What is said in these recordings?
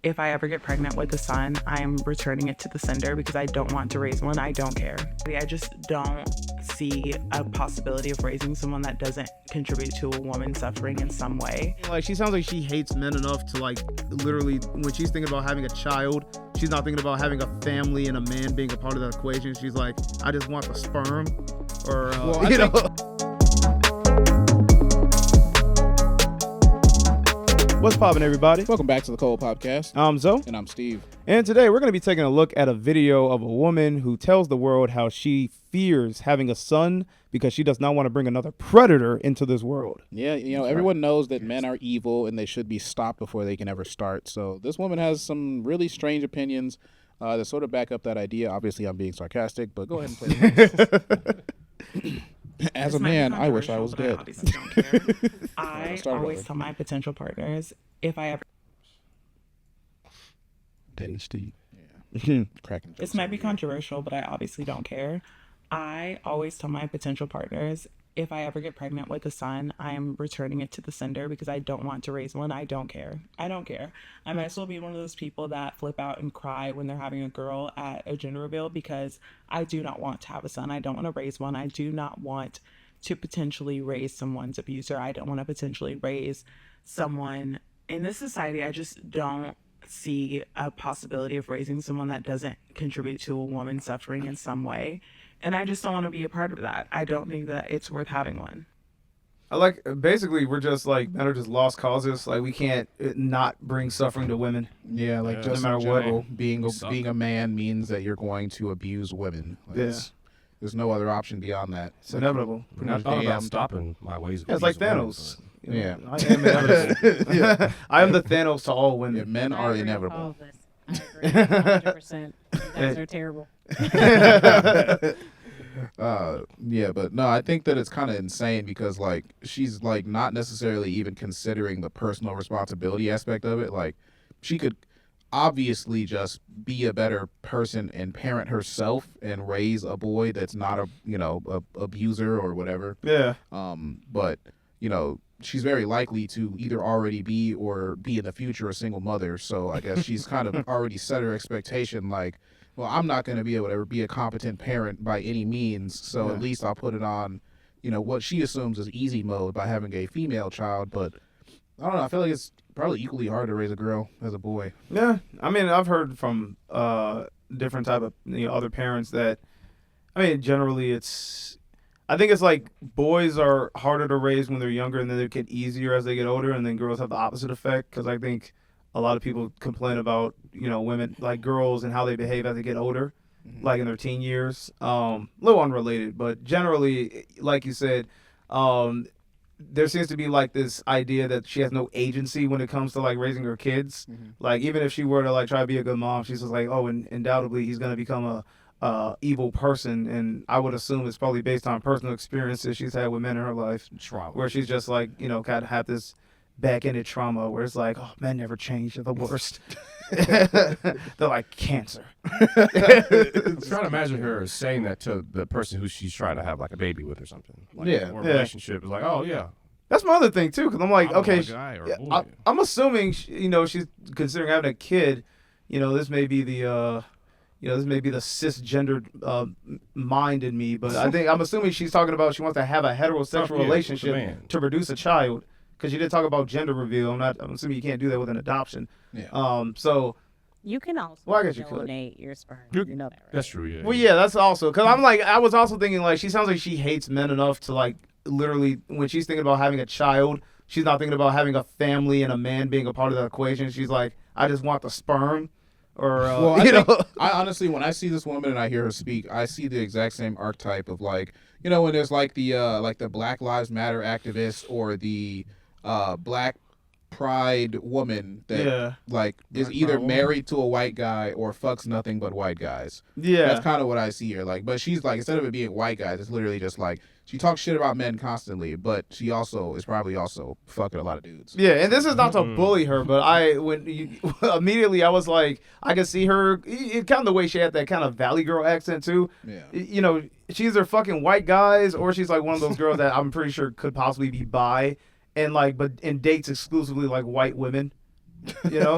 If I ever get pregnant with a son, I'm returning it to the sender because I don't want to raise one. I don't care. I just don't see a possibility of raising someone that doesn't contribute to a woman suffering in some way. Like, she sounds like she hates men enough to, like, literally, when she's thinking about having a child, she's not thinking about having a family and a man being a part of the equation. She's like, I just want the sperm, or, you know. What's poppin', everybody? Welcome back to the Cole Podcast. I'm Zoe. And I'm Steve. And today we're going to be taking a look at a video of a woman who tells the world how she fears having a son because she does not want to bring another predator into this world. Yeah, you know, everyone knows that men are evil and they should be stopped before they can ever start. So this woman has some really strange opinions that sort of back up that idea. Obviously, I'm being sarcastic, but go ahead and play it. As a man, I wish I was dead. I obviously don't care. I always tell my potential partners, if I ever... Dennis Steve. Yeah. Cracking. This might be controversial, but I obviously don't care. I always tell my potential partners, if I ever get pregnant with a son, I am returning it to the sender because I don't want to raise one. I don't care. I don't care. I might as well be one of those people that flip out and cry when they're having a girl at a gender reveal because I do not want to have a son. I don't want to raise one. I do not want to potentially raise someone's abuser. I don't want to potentially raise someone in this society. I just don't see a possibility of raising someone that doesn't contribute to a woman suffering in some way. And I just don't want to be a part of that. I don't think that it's worth having one. I like, basically, we're just like, men are just lost causes. Like, we can't not bring suffering to women. Yeah, like just no matter in general, what. being a man means that you're going to abuse women. Like, there's no other option beyond that. It's inevitable. I thought about stopping my ways. It's like Thanos. Yeah. I am inevitable. I am the Thanos to all women. Yeah, men are inevitable. I agree 100%. You guys are terrible. Yeah, but no, I think that it's kind of insane because like she's like not necessarily even considering the personal responsibility aspect of it. Like she could obviously just be a better person and parent herself and raise a boy that's not a abuser or whatever. Yeah. But she's very likely to either already be or be in the future a single mother. So I guess she's kind of already set her expectation like, well, I'm not going to be able to ever be a competent parent by any means. So at least I'll put it on, what she assumes is easy mode by having a female child. But I don't know. I feel like it's probably equally hard to raise a girl as a boy. Yeah. I mean, I've heard from different type of other parents that, generally I think it's like boys are harder to raise when they're younger and then they get easier as they get older, and then girls have the opposite effect because I think a lot of people complain about, women, like girls and how they behave as they get older, like in their teen years. A little unrelated, but generally, like you said, there seems to be like this idea that she has no agency when it comes to like raising her kids. Like even if she were to like try to be a good mom, she's just like, oh, and undoubtedly he's going to become a evil person, and I would assume it's probably based on personal experiences she's had with men in her life, where she's just like, kind of have this back-ended trauma where it's like, oh, men never change, they're the worst. They're like cancer. I'm trying to imagine her saying that to the person who she's trying to have like a baby with or something. Like, or a relationship is like, oh yeah. That's my other thing too, because I'm like, okay, I'm assuming she's considering having a kid. This may be the this may be the cisgendered mind in me, but I'm assuming she's talking about she wants to have a heterosexual relationship to produce a child. Because you did talk about gender reveal. I'm assuming you can't do that with an adoption. Yeah. So you can also donate your sperm. You know that, right? That's true. Yeah. Well, yeah, that's also because I was also thinking like she sounds like she hates men enough to like literally when she's thinking about having a child, she's not thinking about having a family and a man being a part of the equation. She's like, I just want the sperm. Or I honestly, when I see this woman and I hear her speak, I see the exact same archetype of like, when there's like the Black Lives Matter activist or the Black Pride woman that is either married to a white guy or fucks nothing but white guys. Yeah, that's kind of what I see here. Like, but she's like, instead of it being white guys, it's literally just like she talks shit about men constantly, but she also is probably also fucking a lot of dudes. Yeah, and this is not to bully her, but immediately I was like, I could see her, kind of the way she had that kind of Valley Girl accent too. Yeah, she's either fucking white guys or she's like one of those girls that I'm pretty sure could possibly be bi. And dates exclusively like white women, You know.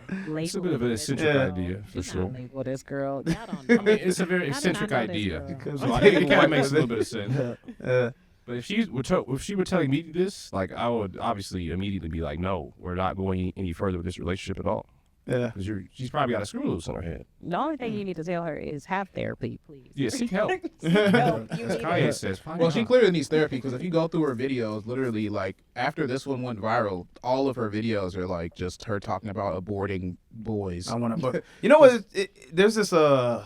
It's a bit of an eccentric idea, for sure. Label this girl. Y'all don't know. I mean, it's a very eccentric idea. Because It kind of makes a little bit of sense. But if she were telling me this, like, I would obviously immediately be like, no, we're not going any further with this relationship at all. Yeah. Because she's probably got a screw loose in her head. The only thing you need to tell her is have therapy, please. Yeah, seek help. Help. As Kanye says, find Well, she help. clearly needs therapy because if you go through her videos, literally, like, after this one went viral, all of her videos are, like, just her talking about aborting boys. I want to, but you know what? There's this. I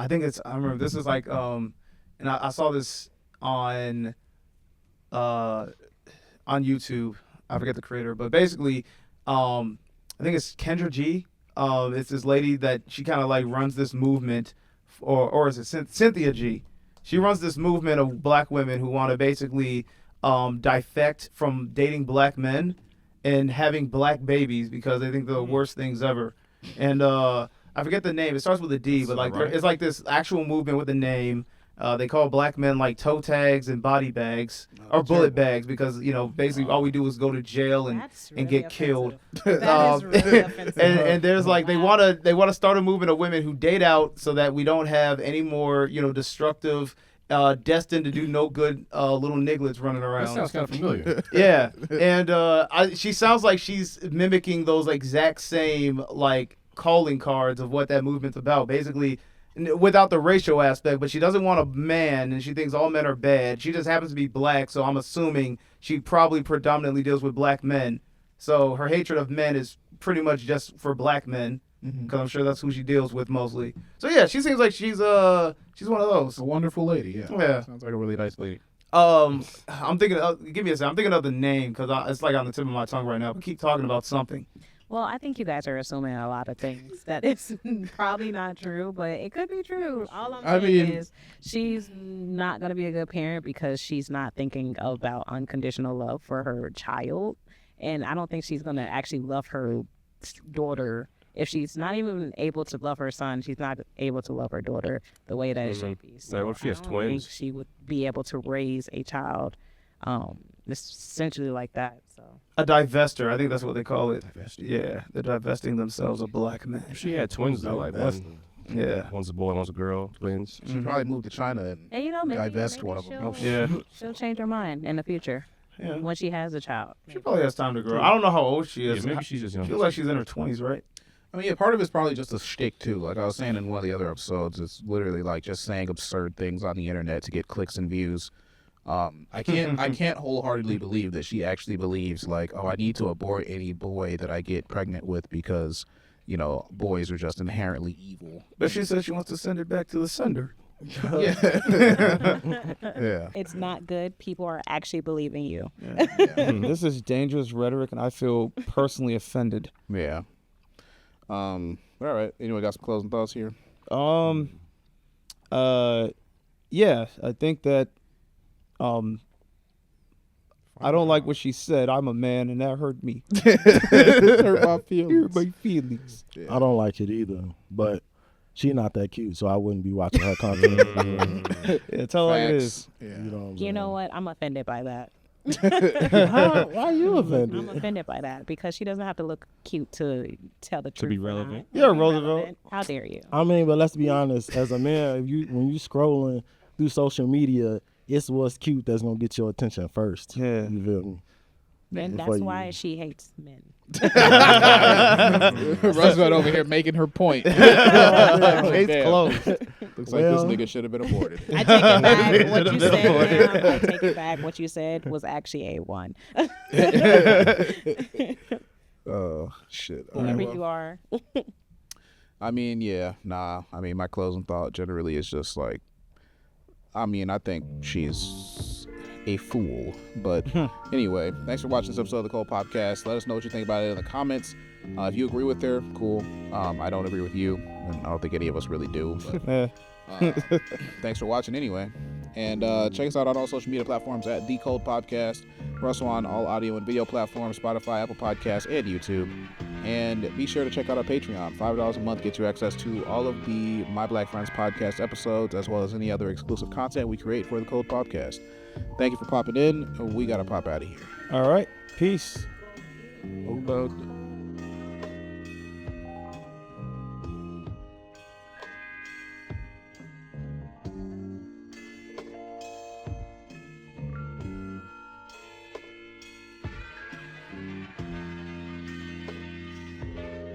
think it's. I remember this is like. And I saw this on YouTube. I forget the creator, but basically, I think it's Kendra G. It's this lady that she kind of like runs this movement, or is it Cynthia G? She runs this movement of black women who want to basically defect from dating black men and having black babies because they think they're the worst things ever. And I forget the name. It starts with a D, but like it's like this actual movement with a name. They call black men like toe tags and body bags or bullet bags because basically all we do is go to jail and get killed. That is really offensive. And there's like they want to start a movement of women who date out so that we don't have any more destructive, destined to do no good little nigglets running around. That sounds kind of familiar. Yeah, and she sounds like she's mimicking those exact same like calling cards of what that movement's about. Basically, without the racial aspect, but she doesn't want a man, and she thinks all men are bad. She just happens to be black, so I'm assuming she probably predominantly deals with black men. So her hatred of men is pretty much just for black men, because I'm sure that's who she deals with mostly. So yeah, she seems like she's one of those. A wonderful lady, yeah. Yeah. Sounds like a really nice lady. I'm thinking. Give me a second. I'm thinking of the name because it's like on the tip of my tongue right now. But keep talking about something. Well, I think you guys are assuming a lot of things that is probably not true, but it could be true. All I'm saying is she's not going to be a good parent because she's not thinking about unconditional love for her child. And I don't think she's going to actually love her daughter. If she's not even able to love her son, she's not able to love her daughter the way that it should be. So what if she has I don't twins? think she would be able to raise a child essentially like that. So A divester. I think that's what they call it. Divesting. Yeah, they're divesting themselves of black men. If she had twins, though, like one's a boy, one's a girl, twins. She probably moved to China and maybe divest one of them. She'll change her mind in the future when she has a child. She probably has time to grow. I don't know how old she is. Yeah, maybe she's just young. I feel like she's in her 20s, right? I mean, yeah, part of it's probably just a shtick too. Like I was saying in one of the other episodes, it's literally like just saying absurd things on the internet to get clicks and views. I can't wholeheartedly believe that she actually believes like, oh, I need to abort any boy that I get pregnant with because, boys are just inherently evil. But she said she wants to send it back to the sender. Yeah. Yeah. It's not good. People are actually believing you. This is dangerous rhetoric, and I feel personally offended. Yeah. All right. Anyone got some closing thoughts here? Yeah, I think that I don't like what she said. I'm a man, and that hurt me. Hurt my feelings. Hurt my feelings. Yeah. I don't like it either, but she not that cute, so I wouldn't be watching her content. Yeah, tell her like it is. Yeah. You know what? I'm offended by that. Why are you offended? I'm offended by that because she doesn't have to look cute to tell the truth. be relevant. Yeah, To be Roosevelt. How dare you? I mean, but let's be honest. As a man, when you scrolling through social media, it's what's cute that's gonna get your attention first. Yeah. You feel me? And Before that's you- why she hates men. Roosevelt over here making her point. Case Damn. closed. Looks like this nigga should have been aborted. I take it back. What you said. Now, I take it back. What you said was actually A1. Oh, shit. All Whoever right, well, you are. I mean, yeah, nah. I mean, my closing thought generally is just like, I mean, I think she's a fool. But anyway, thanks for watching this episode of the Cold Podcast. Let us know what you think about it in the comments. If you agree with her, cool. I don't agree with you, and I don't think any of us really do. But, thanks for watching anyway. And check us out on all social media platforms at The Cold Podcast. We're also on all audio and video platforms, Spotify, Apple Podcasts, and YouTube. And be sure to check out our Patreon. $5 a month gets you access to all of the My Black Friends podcast episodes, as well as any other exclusive content we create for The Cold Podcast. Thank you for popping in. We got to pop out of here. All right. Peace. What about